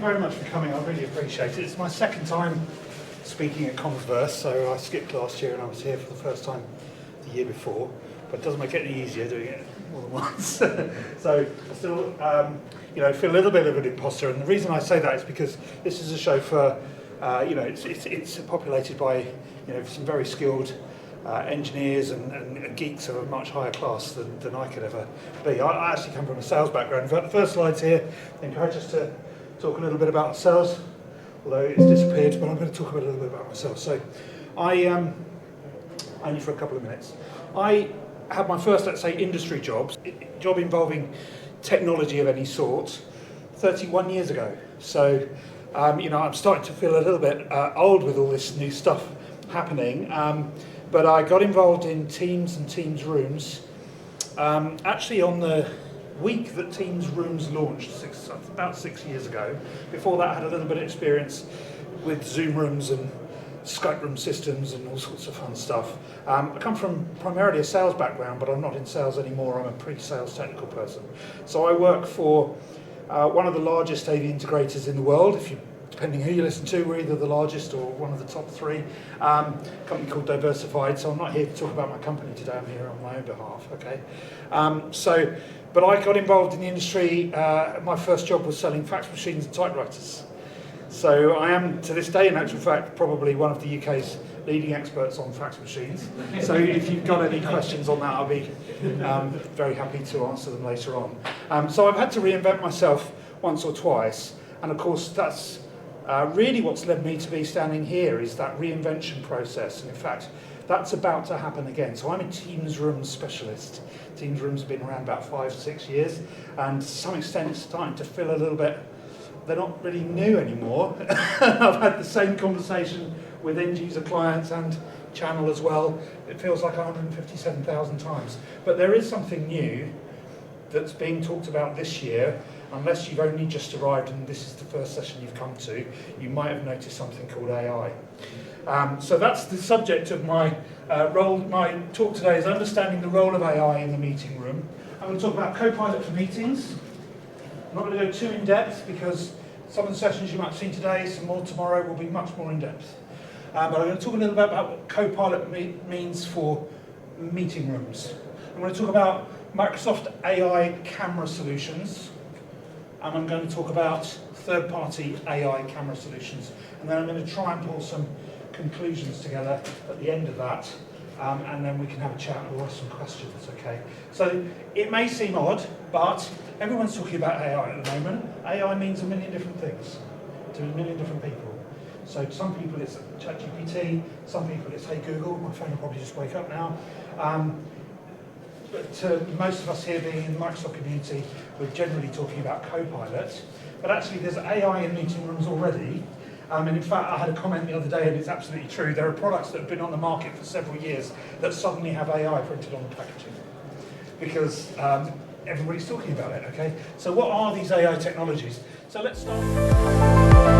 very much for coming. I really appreciate it. It's my second time speaking at Commsverse, so I skipped last year and I was here for the first time the year before, but it doesn't make it any easier doing it more than once. So I still, feel a little bit of an imposter, and the reason I say that is because this is a show for, it's populated by, some very skilled engineers and geeks of a much higher class than I could ever be. I actually come from a sales background. In fact, the first slides here encourage us to talk a little bit about ourselves, although it's disappeared, but I'm going to talk a little bit about myself. So only for a couple of minutes. I had my first, let's say, industry job involving technology of any sort 31 years ago. So, I'm starting to feel a little bit old with all this new stuff happening. But I got involved in Teams and Teams Rooms actually on the week that Teams Rooms launched, about 6 years ago. Before that, I had a little bit of experience with Zoom Rooms and Skype Room systems and all sorts of fun stuff. I come from primarily a sales background, but I'm not in sales anymore. I'm a pre-sales technical person. So I work for one of the largest AV integrators in the world. Depending who you listen to, we're either the largest or one of the top three. A company called Diversified. So I'm not here to talk about my company today. I'm here on my own behalf. Okay. But I got involved in the industry. My first job was selling fax machines and typewriters. So I am, to this day, in actual fact, probably one of the UK's leading experts on fax machines. So if you've got any questions on that, I'll be very happy to answer them later on. So I've had to reinvent myself once or twice, and of course that's really what's led me to be standing here, is that reinvention process. And in fact, that's about to happen again. So I'm a Teams Rooms specialist. Teams Rooms have been around about 5-6 years, and to some extent it's starting to feel a little bit, they're not really new anymore. I've had the same conversation with end user clients and channel as well. It feels like 157,000 times. But there is something new that's being talked about this year. Unless you've only just arrived and this is the first session you've come to, you might have noticed something called AI. So that's the subject of my role. My talk today is understanding the role of AI in the meeting room. I'm going to talk about Copilot for meetings. I'm not going to go too in depth because some of the sessions you might have seen today, some more tomorrow, will be much more in depth. But I'm going to talk a little bit about what Copilot means for meeting rooms. I'm going to talk about Microsoft AI camera solutions. And I'm going to talk about third-party AI camera solutions. And then I'm going to try and pull some conclusions together at the end of that. And then we can have a chat and we'll ask some questions, okay? So it may seem odd, but everyone's talking about AI at the moment. AI means a million different things to a million different people. So to some people it's ChatGPT, some people it's Hey Google. My phone will probably just wake up now. But to most of us here being in the Microsoft community, we're generally talking about Copilot. But actually there's AI in meeting rooms already. And in fact, I had a comment the other day, and it's absolutely true. There are products that have been on the market for several years that suddenly have AI printed on the packaging because everybody's talking about it, okay? So what are these AI technologies? So let's start.